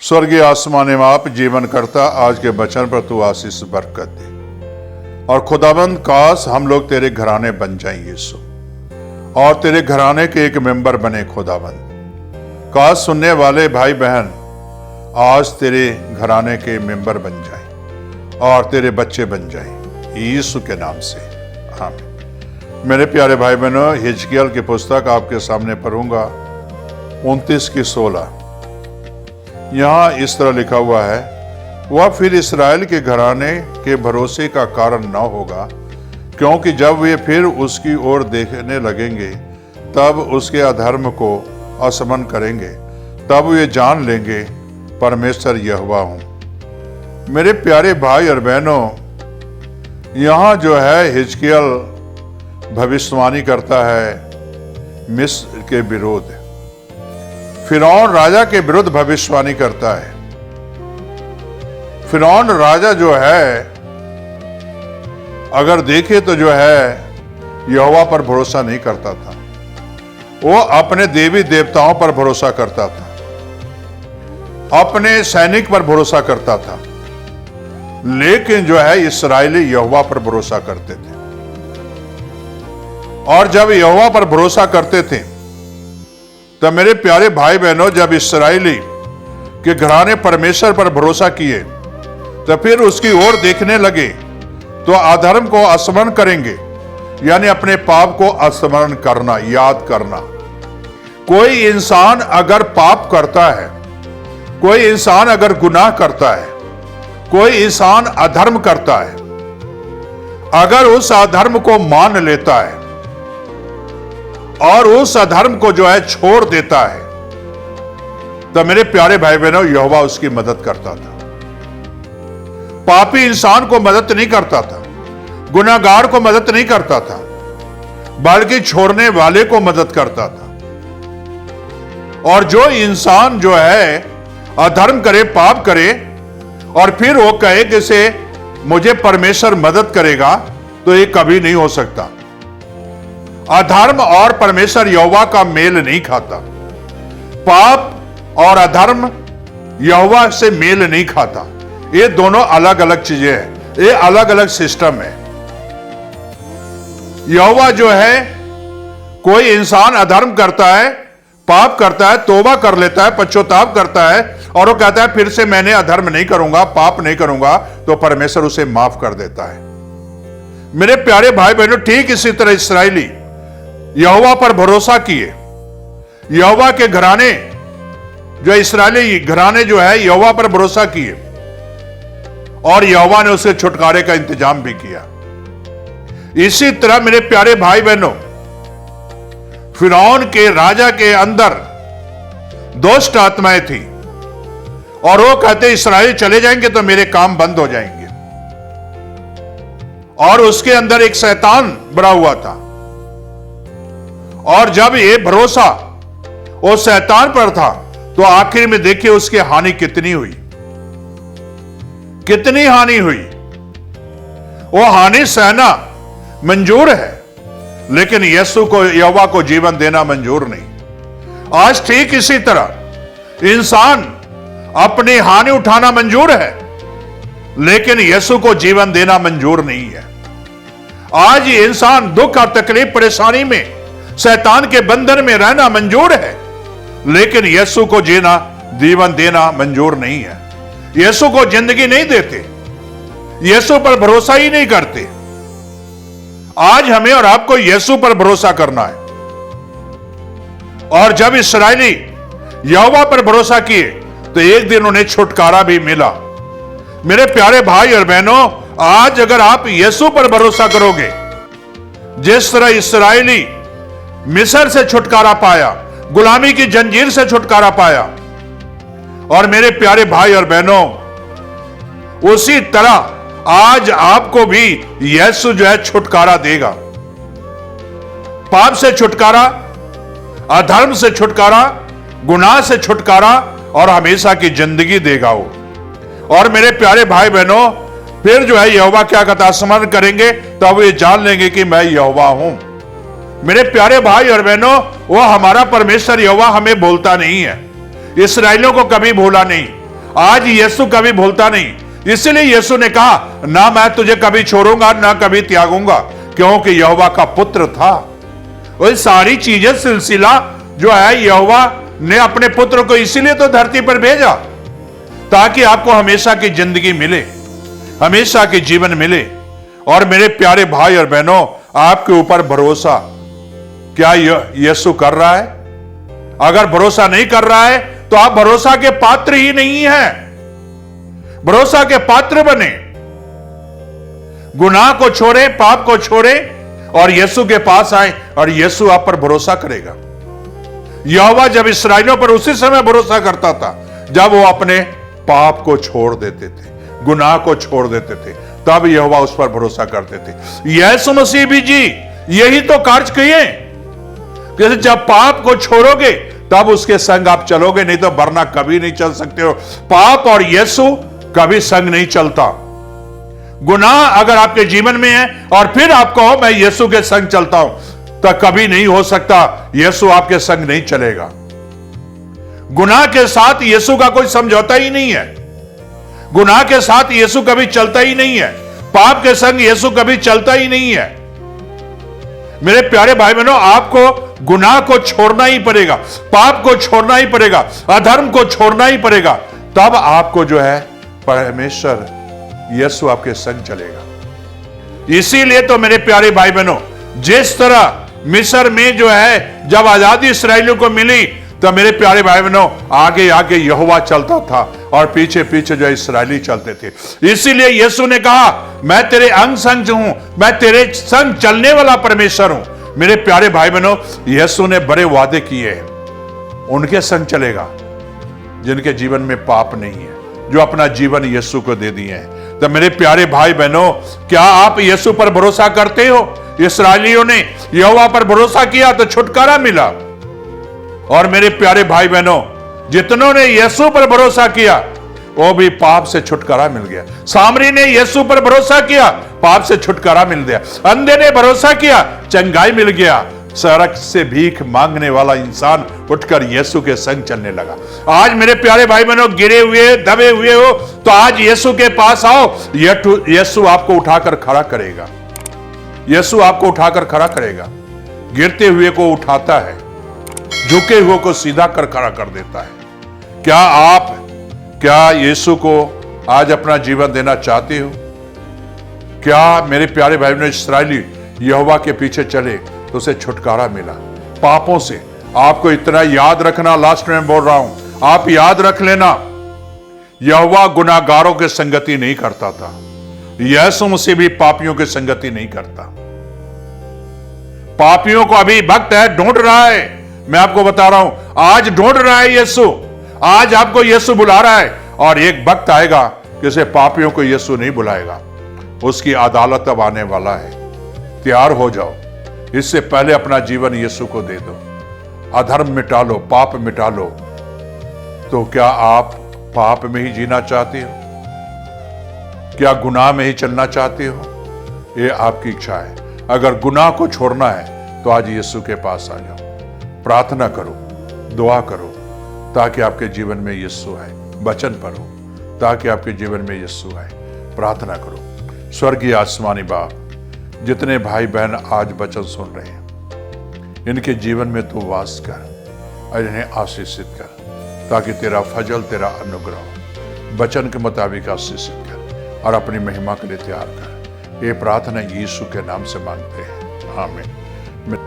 स्वर्गीय आसमानी बाप, जीवन करता, आज के वचन पर तू आशीष बरकत दे। और खुदाबंद, काश हम लोग तेरे घराने बन जाएं यीशु, और तेरे घराने के एक मेंबर बने खुदाबंद। काश सुनने वाले भाई बहन आज तेरे घराने के मेंबर बन जाएं और तेरे बच्चे बन जाएं यीशु के नाम से, आमीन। मेरे प्यारे भाई बहनों, हिजकिय्याह की पुस्तक आपके सामने पढ़ूंगा 29 की 16। यहाँ इस तरह लिखा हुआ है, वह फिर इस्राएल के घराने के भरोसे का कारण न होगा, क्योंकि जब वे फिर उसकी ओर देखने लगेंगे तब उसके अधर्म को असमन करेंगे, तब वे जान लेंगे परमेश्वर यहोवा हूं। मेरे प्यारे भाई और बहनों, यहाँ जो है हिजकिय्याह भविष्यवाणी करता है मिस्र के विरोध, फिरौन राजा के विरुद्ध भविष्यवाणी करता है। फिरौन राजा जो है, अगर देखे तो जो है यहोवा पर भरोसा नहीं करता था, वो अपने देवी देवताओं पर भरोसा करता था, अपने सैनिक पर भरोसा करता था। लेकिन जो है इस्राएली यहोवा पर भरोसा करते थे। और जब यहोवा पर भरोसा करते थे तो मेरे प्यारे भाई बहनों, जब इस्राएली के घराने परमेश्वर पर भरोसा किए तो फिर उसकी ओर देखने लगे तो अधर्म को स्मरण करेंगे, यानी अपने पाप को स्मरण करना, याद करना। कोई इंसान अगर पाप करता है, कोई इंसान अगर गुनाह करता है, कोई इंसान अधर्म करता है, अगर उस अधर्म को मान लेता है और उस अधर्म को जो है छोड़ देता है, तो मेरे प्यारे भाई बहनों, यहोवा उसकी मदद करता था। पापी इंसान को मदद नहीं करता था, गुनाहगार को मदद नहीं करता था, बल्कि छोड़ने वाले को मदद करता था। और जो इंसान जो है अधर्म करे, पाप करे, और फिर वो कहे कि से मुझे परमेश्वर मदद करेगा, तो ये कभी नहीं हो सकता। अधर्म और परमेश्वर यहोवा का मेल नहीं खाता। पाप और अधर्म यहोवा से मेल नहीं खाता। ये दोनों अलग अलग चीजें हैं, ये अलग अलग सिस्टम है। यहोवा जो है, कोई इंसान अधर्म करता है, पाप करता है, तौबा कर लेता है, पश्चाताप करता है, और वो कहता है फिर से मैंने अधर्म नहीं करूंगा, पाप नहीं करूंगा, तो परमेश्वर उसे माफ कर देता है। मेरे प्यारे भाई बहनों, ठीक इसी तरह इस्राएली यहोवा पर भरोसा किए। यहोवा के घराने जो इस्राएली घराने जो है यहोवा पर भरोसा किए, और यहोवा ने उसे छुटकारे का इंतजाम भी किया। इसी तरह मेरे प्यारे भाई बहनों, फिरौन के राजा के अंदर दुष्ट आत्माएं थी, और वो कहते इस्राएल चले जाएंगे तो मेरे काम बंद हो जाएंगे। और उसके अंदर एक शैतान बड़ा हुआ था, और जब ये भरोसा वो शैतान पर था, तो आखिर में देखिए उसकी हानि कितनी हुई, कितनी हानि हुई। वो हानि सहना मंजूर है, लेकिन यीशु को, यहोवा को जीवन देना मंजूर नहीं। आज ठीक इसी तरह इंसान अपनी हानि उठाना मंजूर है, लेकिन यीशु को जीवन देना मंजूर नहीं है। आज ये इंसान दुख और तकलीफ, परेशानी में, शैतान के बंधन में रहना मंजूर है, लेकिन यीशु को जीवन देना मंजूर नहीं है। यीशु को जिंदगी नहीं देते, यीशु पर भरोसा ही नहीं करते। आज हमें और आपको यीशु पर भरोसा करना है। और जब इस्राएली यहोवा पर भरोसा किए तो एक दिन उन्हें छुटकारा भी मिला। मेरे प्यारे भाई और बहनों, आज अगर आप यीशु पर भरोसा करोगे, जिस तरह इस्राएली मिस्र से छुटकारा पाया, गुलामी की जंजीर से छुटकारा पाया, और मेरे प्यारे भाई और बहनों, उसी तरह आज आपको भी यीशु जो है छुटकारा देगा। पाप से छुटकारा, अधर्म से छुटकारा, गुनाह से छुटकारा, और हमेशा की जिंदगी देगा वो। और मेरे प्यारे भाई बहनों, फिर जो है यहोवा क्या कहता, स्मरण करेंगे तो अब ये जान लेंगे कि मैं यहोवा हूं। मेरे प्यारे भाई और बहनों, वो हमारा परमेश्वर यहोवा हमें भूलता नहीं है। इस्राएलियों को कभी भूला नहीं, आज यीशु कभी भूलता नहीं। इसलिए यीशु ने कहा, ना मैं तुझे कभी छोड़ूंगा ना कभी त्यागूंगा, क्योंकि यहोवा का पुत्र था। वही सारी चीजें, सिलसिला जो है, यहोवा ने अपने पुत्र को इसीलिए तो धरती पर भेजा, ताकि आपको हमेशा की जिंदगी मिले, हमेशा की जीवन मिले। और मेरे प्यारे भाई और बहनों, आपके ऊपर भरोसा क्या यीशु कर रहा है? अगर भरोसा नहीं कर रहा है तो आप भरोसा के पात्र ही नहीं हैं। भरोसा के पात्र बने, गुनाह को छोड़े, पाप को छोड़े और यीशु के पास आए और यीशु आप पर भरोसा करेगा। यहोवा जब इस्राएलियों पर उसी समय भरोसा करता था जब वो अपने पाप को छोड़ देते थे, गुनाह को छोड़ देते थे, तब यहोवा उस पर भरोसा करते थे। यीशु मसीह भी जी यही तो कार्य किए। जैसे जब पाप को छोड़ोगे तब उसके संग आप चलोगे, नहीं तो वरना कभी नहीं चल सकते हो। पाप और यीशु कभी संग नहीं चलता। गुनाह अगर आपके जीवन में है और फिर आप कहो मैं यीशु के संग चलता हूं, तो कभी नहीं हो सकता। यीशु आपके संग नहीं चलेगा। गुनाह के साथ यीशु का कोई समझौता ही नहीं है। गुनाह के साथ यीशु कभी चलता ही नहीं है। पाप के संग यीशु कभी चलता ही नहीं है। मेरे प्यारे भाई बहनों, आपको गुनाह को छोड़ना ही पड़ेगा, पाप को छोड़ना ही पड़ेगा, अधर्म को छोड़ना ही पड़ेगा, तब आपको जो है परमेश्वर यीशु आपके संग चलेगा। इसीलिए तो मेरे प्यारे भाई बहनों, जिस तरह मिस्र में जो है जब आजादी इस्राएलियों को मिली, तो मेरे प्यारे भाई बहनों आगे आगे यहोवा चलता था और पीछे पीछे जो इस्राएली चलते थे। इसीलिए यीशु ने कहा, मैं तेरे अंग संग हूं, मैं तेरे संग चलने वाला परमेश्वर हूं। मेरे प्यारे भाई बहनों, यीशु ने बड़े वादे किए हैं, उनके संग चलेगा जिनके जीवन में पाप नहीं है, जो अपना जीवन यीशु को दे दिए हैं। तो मेरे प्यारे भाई बहनों, क्या आप यीशु पर भरोसा करते हो? इस्राएलियों ने यहोवा पर भरोसा किया तो छुटकारा मिला। और मेरे प्यारे भाई बहनों, जितनों ने यीशु पर भरोसा किया वो भी पाप से छुटकारा मिल गया। सामरी ने यीशु पर भरोसा किया, पाप से छुटकारा मिल गया। अंधे ने भरोसा किया, चंगाई मिल गया। सड़क से भीख मांगने वाला इंसान उठकर यीशु के संग चलने लगा। आज मेरे प्यारे भाई बहनों, गिरे हुए दबे हुए हो तो आज यीशु के पास आओ। यीशु आपको उठाकर खड़ा करेगा। यीशु आपको उठाकर खड़ा करेगा। गिरते हुए को उठाता है, झुके हुए को सीधा कर खड़ा कर देता है। क्या यीशु को आज अपना जीवन देना चाहते हो? क्या मेरे प्यारे भाई बहनों, इस्राएली यहोवा के पीछे चले तो उसे छुटकारा मिला पापों से। आपको इतना याद रखना, लास्ट में बोल रहा हूं, आप याद रख लेना, यहोवा गुनाहगारों के संगति नहीं करता था। यीशु मसीह भी पापियों की संगति नहीं करता। पापियों को अभी भक्त है, ढूंढ रहा है। मैं आपको बता रहा हूं, आज ढूंढ रहा है यीशु। आज आपको यीशु बुला रहा है और एक वक्त आएगा किसी पापियों को यीशु नहीं बुलाएगा। उसकी अदालत अब आने वाला है। तैयार हो जाओ, इससे पहले अपना जीवन यीशु को दे दो। अधर्म मिटा लो, पाप मिटा लो। तो क्या आप पाप में ही जीना चाहते हो? क्या गुनाह में ही चलना चाहते हो? ये आपकी इच्छा है। अगर गुनाह को छोड़ना है तो आज यीशु के पास आ जाओ, प्रार्थना करो, दुआ करो, ताकि आपके जीवन में यीशु आए। वचन पढ़ो ताकि आपके जीवन में यीशु आए। प्रार्थना करो। स्वर्गीय आसमानी बाप, जितने भाई बहन आज वचन सुन रहे हैं, इनके जीवन में तू वास कर और इन्हें आशीषित कर, ताकि तेरा फजल, तेरा अनुग्रह वचन के मुताबिक आशीषित कर और अपनी महिमा के लिए तैयार कर। ये प्रार्थना यीशु के नाम से मांगते हैं, आमीन।